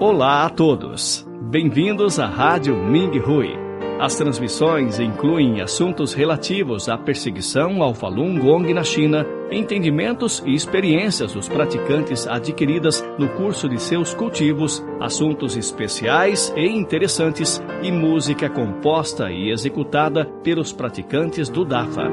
Olá a todos! Bem-vindos à Rádio Ming Hui. As transmissões incluem assuntos relativos à perseguição ao Falun Gong na China, entendimentos e experiências dos praticantes adquiridas no curso de seus cultivos, assuntos especiais e interessantes e música composta e executada pelos praticantes do Dafa.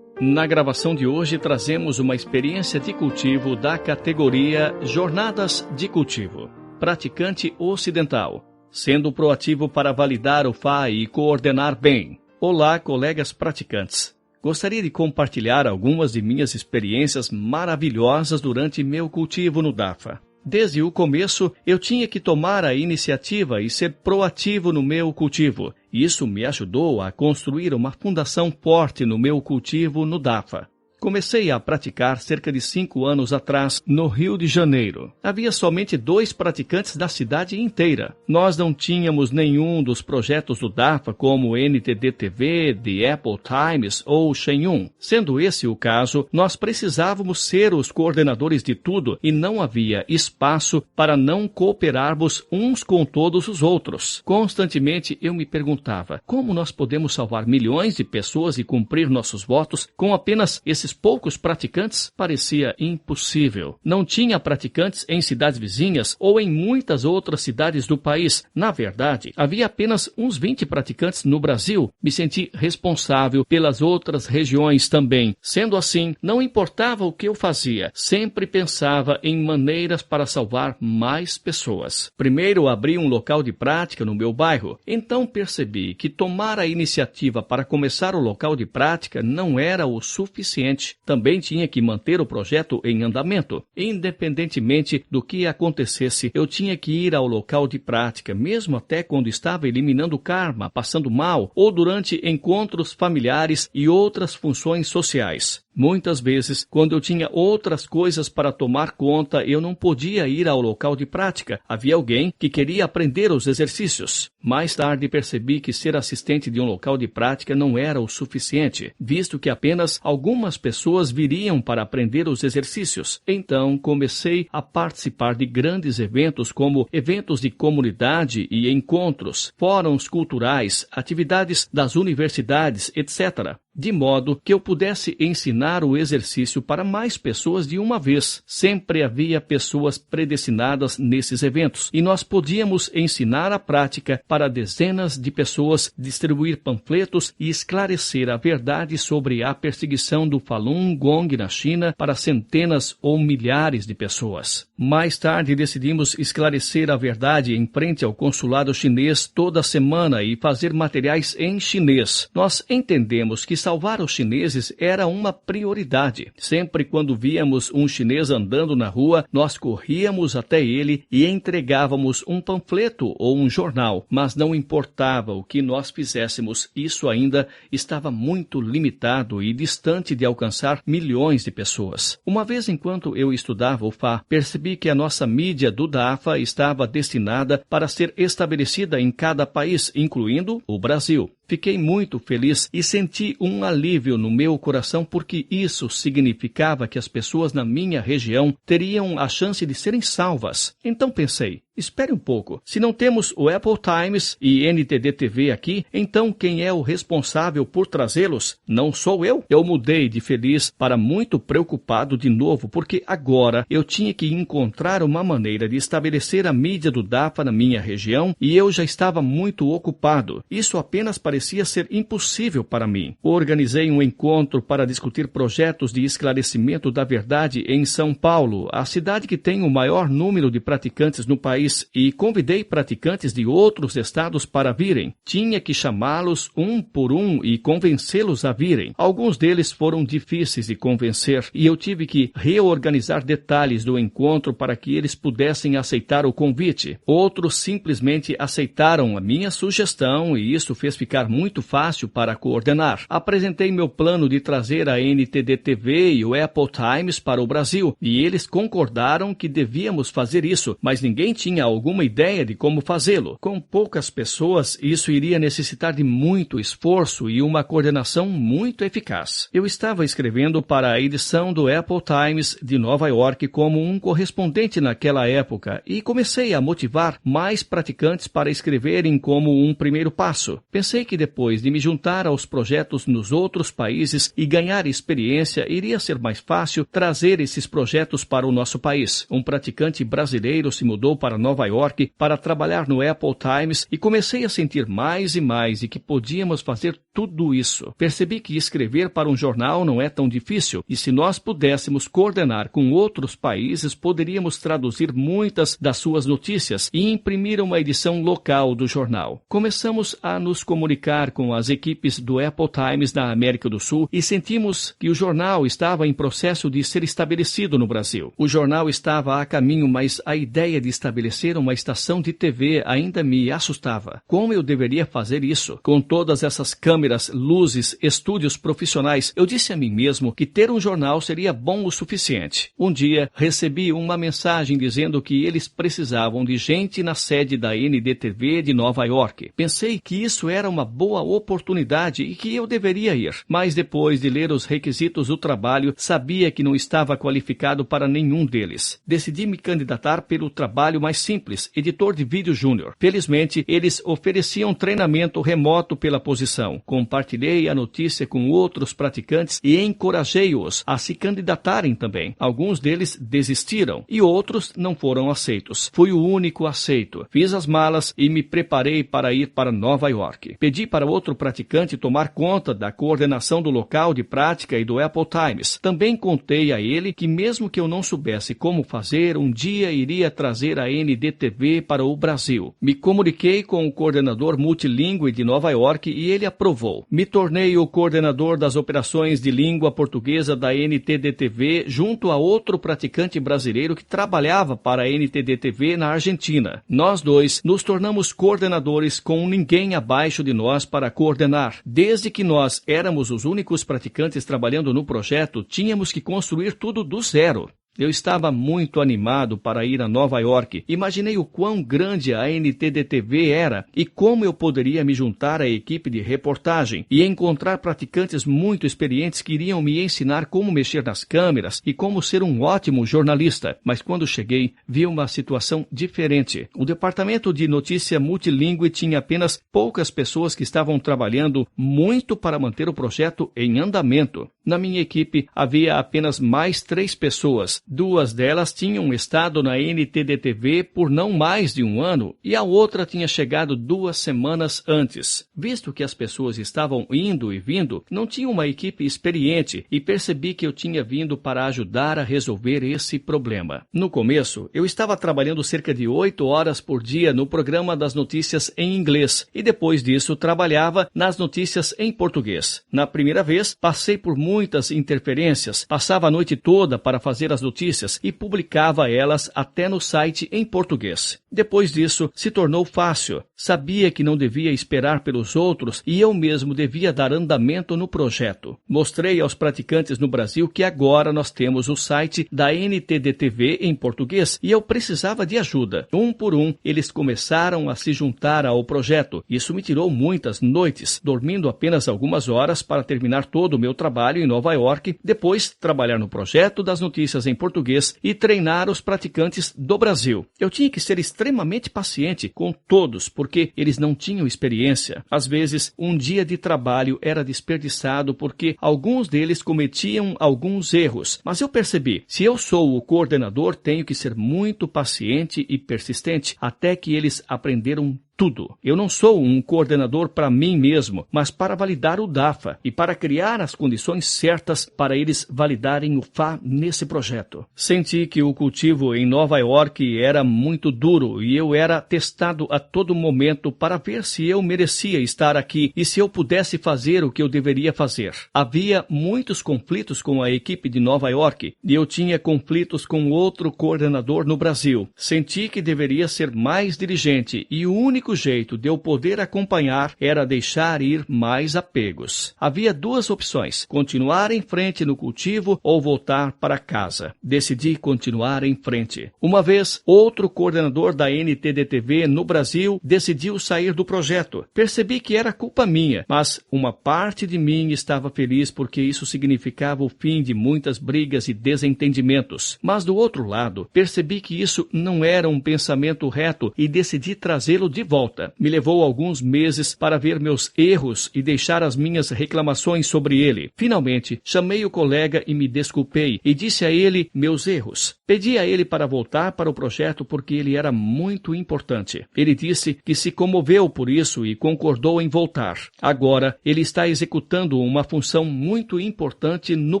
Na gravação de hoje, trazemos uma experiência de cultivo da categoria Jornadas de Cultivo, praticante ocidental, sendo proativo para validar o Fá e coordenar bem. Olá, colegas praticantes! Gostaria de compartilhar algumas de minhas experiências maravilhosas durante meu cultivo no Dafa. Desde o começo, eu tinha que tomar a iniciativa e ser proativo no meu cultivo. Isso me ajudou a construir uma fundação forte no meu cultivo no Dafa. Comecei a praticar cerca de 5 anos atrás, no Rio de Janeiro. Havia somente 2 praticantes da cidade inteira. Nós não tínhamos nenhum dos projetos do Dafa, como NTD-TV, The Apple Times ou Shenyun. Sendo esse o caso, nós precisávamos ser os coordenadores de tudo e não havia espaço para não cooperarmos uns com todos os outros. Constantemente eu me perguntava, como nós podemos salvar milhões de pessoas e cumprir nossos votos com apenas esses poucos praticantes? Parecia impossível. Não tinha praticantes em cidades vizinhas ou em muitas outras cidades do país. Na verdade, havia apenas uns 20 praticantes no Brasil. Me senti responsável pelas outras regiões também. Sendo assim, não importava o que eu fazia, sempre pensava em maneiras para salvar mais pessoas. Primeiro abri um local de prática no meu bairro. Então percebi que tomar a iniciativa para começar o local de prática não era o suficiente. Também tinha que manter o projeto em andamento. Independentemente do que acontecesse, eu tinha que ir ao local de prática, mesmo até quando estava eliminando karma, passando mal, ou durante encontros familiares e outras funções sociais. Muitas vezes, quando eu tinha outras coisas para tomar conta, eu não podia ir ao local de prática. Havia alguém que queria aprender os exercícios. Mais tarde percebi que ser assistente de um local de prática não era o suficiente, visto que apenas algumas pessoas viriam para aprender os exercícios. Então, comecei a participar de grandes eventos como eventos de comunidade e encontros, fóruns culturais, atividades das universidades, etc., de modo que eu pudesse ensinar o exercício para mais pessoas de uma vez. Sempre havia pessoas predestinadas nesses eventos, e nós podíamos ensinar a prática para dezenas de pessoas, distribuir panfletos e esclarecer a verdade sobre a perseguição do Falun Gong na China para centenas ou milhares de pessoas. Mais tarde decidimos esclarecer a verdade em frente ao consulado chinês toda semana e fazer materiais em chinês. Nós entendemos que salvar os chineses era uma prioridade. Sempre quando víamos um chinês andando na rua, nós corríamos até ele e entregávamos um panfleto ou um jornal. Mas não importava o que nós fizéssemos, isso ainda estava muito limitado e distante de alcançar milhões de pessoas. Uma vez, enquanto eu estudava o Fá, percebi que a nossa mídia do Dafa estava destinada para ser estabelecida em cada país, incluindo o Brasil. Fiquei muito feliz e senti um alívio no meu coração porque isso significava que as pessoas na minha região teriam a chance de serem salvas. Então pensei, espere um pouco, se não temos o Apple Times e NTD-TV aqui, então quem é o responsável por trazê-los? Não sou eu? Eu mudei de feliz para muito preocupado de novo, porque agora eu tinha que encontrar uma maneira de estabelecer a mídia do Dafa na minha região e eu já estava muito ocupado. Isso apenas parecia ser impossível para mim. Organizei um encontro para discutir projetos de esclarecimento da verdade em São Paulo, a cidade que tem o maior número de praticantes no país, e convidei praticantes de outros estados para virem. Tinha que chamá-los um por um e convencê-los a virem. Alguns deles foram difíceis de convencer e eu tive que reorganizar detalhes do encontro para que eles pudessem aceitar o convite. Outros simplesmente aceitaram a minha sugestão e isso fez ficar muito fácil para coordenar. Apresentei meu plano de trazer a NTD-TV e o Apple Times para o Brasil e eles concordaram que devíamos fazer isso, mas ninguém tinha tinha alguma ideia de como fazê-lo. Com poucas pessoas, isso iria necessitar de muito esforço e uma coordenação muito eficaz. Eu estava escrevendo para a edição do Apple Times de Nova York como um correspondente naquela época e comecei a motivar mais praticantes para escreverem como um primeiro passo. Pensei que depois de me juntar aos projetos nos outros países e ganhar experiência, iria ser mais fácil trazer esses projetos para o nosso país. Um praticante brasileiro se mudou para Nova York para trabalhar no Apple Times e comecei a sentir mais e mais de que podíamos fazer tudo isso. Percebi que escrever para um jornal não é tão difícil e se nós pudéssemos coordenar com outros países, poderíamos traduzir muitas das suas notícias e imprimir uma edição local do jornal. Começamos a nos comunicar com as equipes do Apple Times da América do Sul e sentimos que o jornal estava em processo de ser estabelecido no Brasil. O jornal estava a caminho, mas a ideia de estabelecer uma estação de TV ainda me assustava. Como eu deveria fazer isso? Com todas essas câmeras, luzes, estúdios profissionais, eu disse a mim mesmo que ter um jornal seria bom o suficiente. Um dia, recebi uma mensagem dizendo que eles precisavam de gente na sede da NDTV de Nova York. Pensei que isso era uma boa oportunidade e que eu deveria ir. Mas depois de ler os requisitos do trabalho, sabia que não estava qualificado para nenhum deles. Decidi me candidatar pelo trabalho mais simples, editor de vídeo júnior. Felizmente, eles ofereciam treinamento remoto pela posição. Compartilhei a notícia com outros praticantes e encorajei-os a se candidatarem também. Alguns deles desistiram e outros não foram aceitos. Fui o único aceito. Fiz as malas e me preparei para ir para Nova York. Pedi para outro praticante tomar conta da coordenação do local de prática e do Apple Times. Também contei a ele que mesmo que eu não soubesse como fazer, um dia iria trazer a NDTV para o Brasil. Me comuniquei com o coordenador multilingüe de Nova York e ele aprovou. Me tornei o coordenador das operações de língua portuguesa da NTDTV junto a outro praticante brasileiro que trabalhava para a NTDTV na Argentina. Nós dois nos tornamos coordenadores com ninguém abaixo de nós para coordenar. Desde que nós éramos os únicos praticantes trabalhando no projeto, tínhamos que construir tudo do zero. Eu estava muito animado para ir a Nova York. Imaginei o quão grande a NTDTV era e como eu poderia me juntar à equipe de reportagem e encontrar praticantes muito experientes que iriam me ensinar como mexer nas câmeras e como ser um ótimo jornalista. Mas quando cheguei, vi uma situação diferente. O departamento de notícia multilingüe tinha apenas poucas pessoas que estavam trabalhando muito para manter o projeto em andamento. Na minha equipe, havia apenas mais 3 pessoas. 2 delas tinham estado na NTDTV por não mais de 1 ano e a outra tinha chegado 2 semanas antes. Visto que as pessoas estavam indo e vindo, não tinha uma equipe experiente e percebi que eu tinha vindo para ajudar a resolver esse problema. No começo, eu estava trabalhando cerca de 8 horas por dia no programa das notícias em inglês e depois disso trabalhava nas notícias em português. Na primeira vez, passei por muitas interferências, passava a noite toda para fazer as notícias e publicava elas até no site em português. Depois disso, se tornou fácil. Sabia que não devia esperar pelos outros e eu mesmo devia dar andamento no projeto. Mostrei aos praticantes no Brasil que agora nós temos o site da NTDTV em português e eu precisava de ajuda. Um por um, eles começaram a se juntar ao projeto. Isso me tirou muitas noites, dormindo apenas algumas horas para terminar todo o meu trabalho em Nova York, depois trabalhar no projeto das notícias em português e treinar os praticantes do Brasil. Eu tinha que ser extremamente paciente com todos, porque eles não tinham experiência. Às vezes, um dia de trabalho era desperdiçado porque alguns deles cometiam alguns erros. Mas eu percebi, se eu sou o coordenador, tenho que ser muito paciente e persistente até que eles aprenderam tudo. Eu não sou um coordenador para mim mesmo, mas para validar o DAFA e para criar as condições certas para eles validarem o FA nesse projeto. Senti que o cultivo em Nova York era muito duro e eu era testado a todo momento para ver se eu merecia estar aqui e se eu pudesse fazer o que eu deveria fazer. Havia muitos conflitos com a equipe de Nova York e eu tinha conflitos com outro coordenador no Brasil. Senti que deveria ser mais diligente e o único único jeito de eu poder acompanhar era deixar ir mais apegos. Havia duas opções: continuar em frente no cultivo ou voltar para casa. Decidi continuar em frente. Uma vez, outro coordenador da NTD-TV no Brasil decidiu sair do projeto. Percebi que era culpa minha, mas uma parte de mim estava feliz porque isso significava o fim de muitas brigas e desentendimentos. Mas do outro lado, percebi que isso não era um pensamento reto e decidi trazê-lo de volta. Me levou alguns meses para ver meus erros e deixar as minhas reclamações sobre ele. Finalmente, chamei o colega e me desculpei e disse a ele meus erros. Pedi a ele para voltar para o projeto porque ele era muito importante. Ele disse que se comoveu por isso e concordou em voltar. Agora, ele está executando uma função muito importante no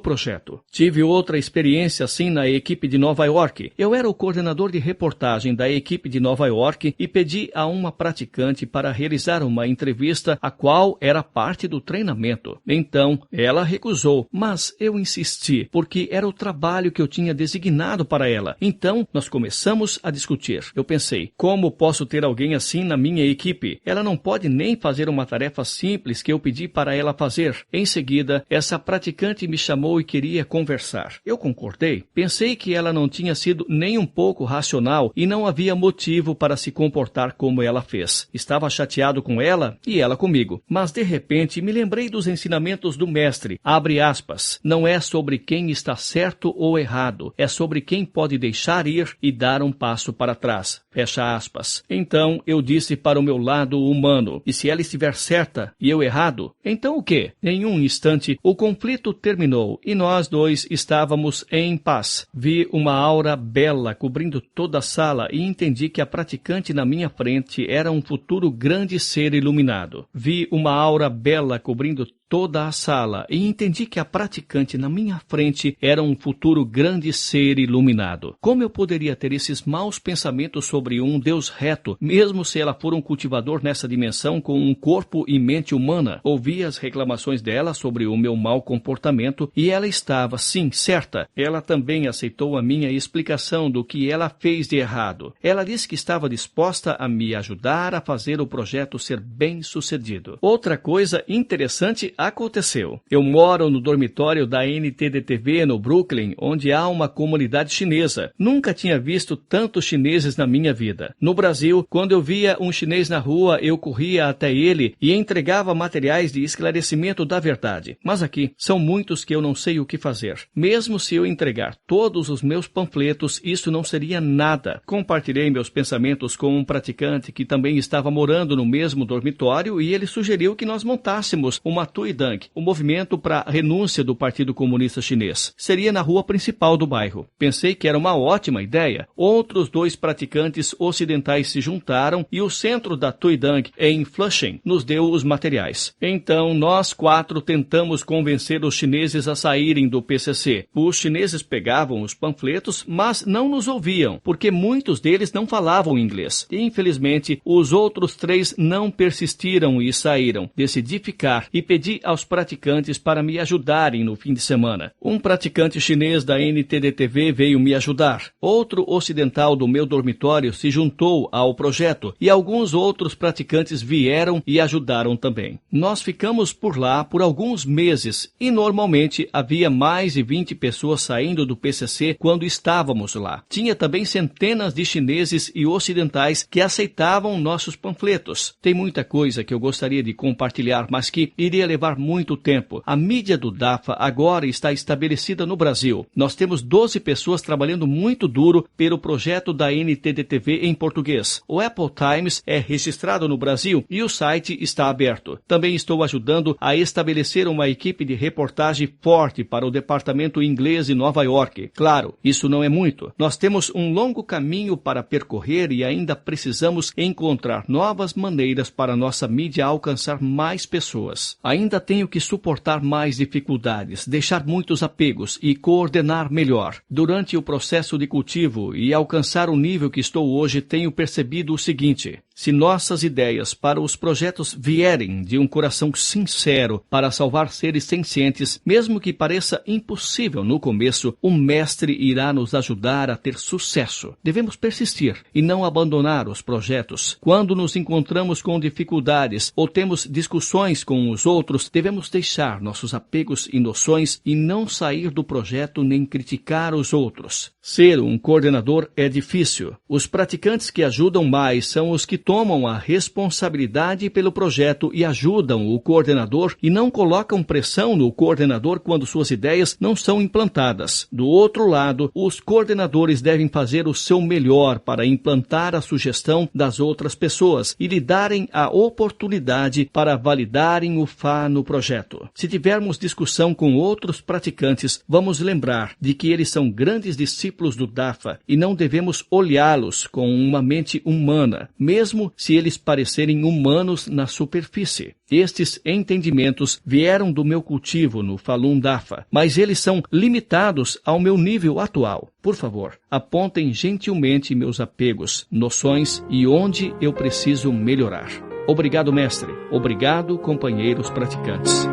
projeto. Tive outra experiência assim na equipe de Nova York. Eu era o coordenador de reportagem da equipe de Nova York e pedi a uma praticante para realizar uma entrevista, a qual era parte do treinamento. Então, ela recusou, mas eu insisti, porque era o trabalho que eu tinha designado para ela. Então, nós começamos a discutir. Eu pensei, como posso ter alguém assim na minha equipe? Ela não pode nem fazer uma tarefa simples que eu pedi para ela fazer. Em seguida, essa praticante me chamou e queria conversar. Eu concordei. Pensei que ela não tinha sido nem um pouco racional e não havia motivo para se comportar como ela fez. Estava chateado com ela e ela comigo. Mas, de repente, me lembrei dos ensinamentos do mestre. Abre aspas. Não é sobre quem está certo ou errado. É sobre quem pode deixar ir e dar um passo para trás. Fecha aspas. Então, eu disse para o meu lado humano, e se ela estiver certa e eu errado, então o quê? Em um instante, o conflito terminou e nós dois estávamos em paz. Vi uma aura bela cobrindo toda a sala e entendi que a praticante na minha frente era um futuro grande ser iluminado. Vi uma aura bela cobrindo toda a sala e entendi que a praticante na minha frente era um futuro grande ser iluminado. Como eu poderia ter esses maus pensamentos sobre um Deus reto, mesmo se ela for um cultivador nessa dimensão com um corpo e mente humana? Ouvi as reclamações dela sobre o meu mau comportamento e ela estava, sim, certa. Ela também aceitou a minha explicação do que ela fez de errado. Ela disse que estava disposta a me ajudar a fazer o projeto ser bem sucedido. Outra coisa interessante aconteceu. Eu moro no dormitório da NTD-TV no Brooklyn, onde há uma comunidade chinesa. Nunca tinha visto tantos chineses na minha vida. No Brasil, quando eu via um chinês na rua, eu corria até ele e entregava materiais de esclarecimento da verdade. Mas aqui, são muitos que eu não sei o que fazer. Mesmo se eu entregar todos os meus panfletos, isso não seria nada. Compartilhei meus pensamentos com um praticante que também estava morando no mesmo dormitório e ele sugeriu que nós montássemos uma Tuidang, o movimento para a renúncia do Partido Comunista Chinês. Seria na rua principal do bairro. Pensei que era uma ótima ideia. Outros dois praticantes ocidentais se juntaram e o centro da Tuidang, em Flushing, nos deu os materiais. Então, nós quatro tentamos convencer os chineses a saírem do PCC. Os chineses pegavam os panfletos, mas não nos ouviam, porque muitos deles não falavam inglês. E, infelizmente, os outros três não persistiram e saíram. Decidi ficar e pedi aos praticantes para me ajudarem no fim de semana. Um praticante chinês da NTD-TV veio me ajudar. Outro ocidental do meu dormitório se juntou ao projeto e alguns outros praticantes vieram e ajudaram também. Nós ficamos por lá por alguns meses e normalmente havia mais de 20 pessoas saindo do PCC quando estávamos lá. Tinha também centenas de chineses e ocidentais que aceitavam nossos panfletos. Tem muita coisa que eu gostaria de compartilhar, mas que iria levar muito tempo. A mídia do DAFA agora está estabelecida no Brasil. Nós temos 12 pessoas trabalhando muito duro pelo projeto da NTD-TV em português. O Apple Times é registrado no Brasil e o site está aberto. Também estou ajudando a estabelecer uma equipe de reportagem forte para o departamento inglês em Nova York. Claro, isso não é muito. Nós temos um longo caminho para percorrer e ainda precisamos encontrar novas maneiras para nossa mídia alcançar mais pessoas. Ainda tenho que suportar mais dificuldades, deixar muitos apegos e coordenar melhor. Durante o processo de cultivo e alcançar o nível que estou hoje, tenho percebido o seguinte: Se nossas ideias para os projetos vierem de um coração sincero para salvar seres sencientes, mesmo que pareça impossível no começo, o Mestre irá nos ajudar a ter sucesso. Devemos persistir e não abandonar os projetos. Quando nos encontramos com dificuldades ou temos discussões com os outros, devemos deixar nossos apegos e noções e não sair do projeto nem criticar os outros. Ser um coordenador é difícil. Os praticantes que ajudam mais são os que tomam a responsabilidade pelo projeto e ajudam o coordenador e não colocam pressão no coordenador quando suas ideias não são implantadas. Do outro lado, os coordenadores devem fazer o seu melhor para implantar a sugestão das outras pessoas e lhe darem a oportunidade para validarem o FA no projeto. Se tivermos discussão com outros praticantes, vamos lembrar de que eles são grandes discípulos do DAFA e não devemos olhá-los com uma mente humana, mesmo se eles parecerem humanos na superfície. Estes entendimentos vieram do meu cultivo no Falun Dafa, mas eles são limitados ao meu nível atual. Por favor, apontem gentilmente meus apegos, noções e onde eu preciso melhorar. Obrigado, mestre. Obrigado, companheiros praticantes.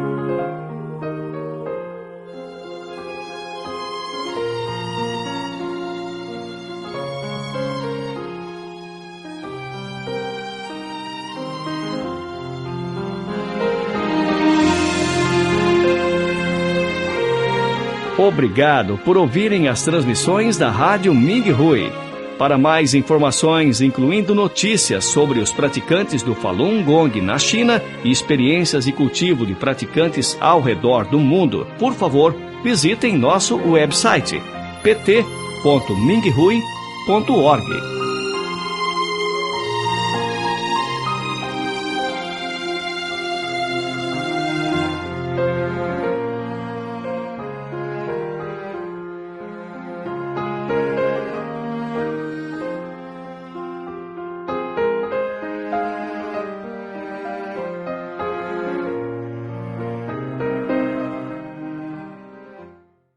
Obrigado por ouvirem as transmissões da Rádio Ming Hui. Para mais informações, incluindo notícias sobre os praticantes do Falun Gong na China e experiências de cultivo de praticantes ao redor do mundo, por favor, visitem nosso website pt.minghui.org.